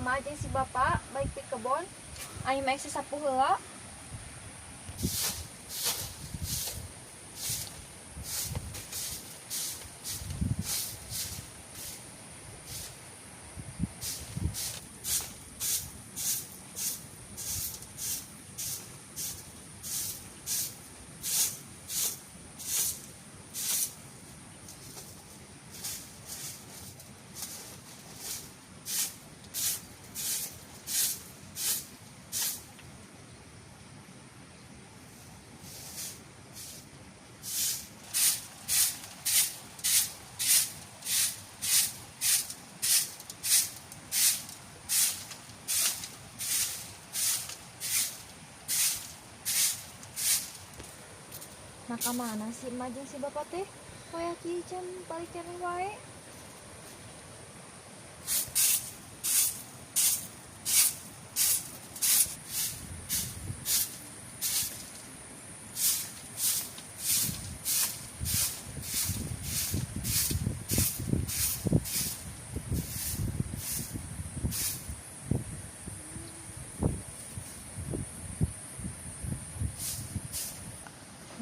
emak jeung si bapak baik di kebon. Ai mah sasapuh heula. Maka mana si emak jeung si bapak teh? Hoyong kieu can balik keneh wae.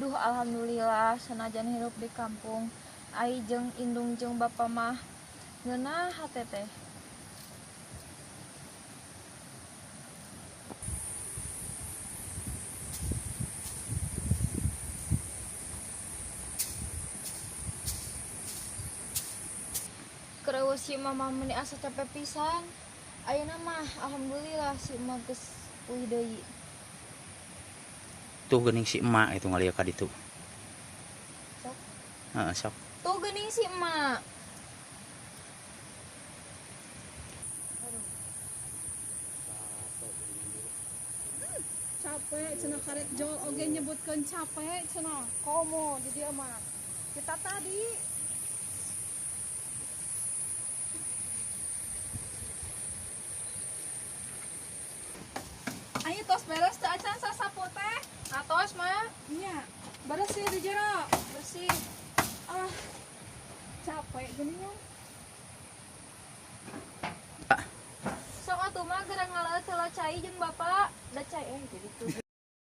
Duh alhamdulillah sanajan hirup di kampung ai jeung indung jeung bapa mah ngeunah hate teh. Kreueus si mama meni asa capek pisan. Ayeuna mah alhamdulillah si emak geus pulih deui. Tuh geuning si emak itu ngalieu ka ditu. Sok. Heeh, sok. Tuh geuning si emak. Capek cenah karet jol oge nyebutkeun capek cenah komo di dieu mah kita tadi ayo tos beres teh acan sasapu teh Atos mah nya bersih di jero bersih. capek geuningan Sok atuh mah geura ngaleut heula cai jeung bapak. Da cai jadi tuh.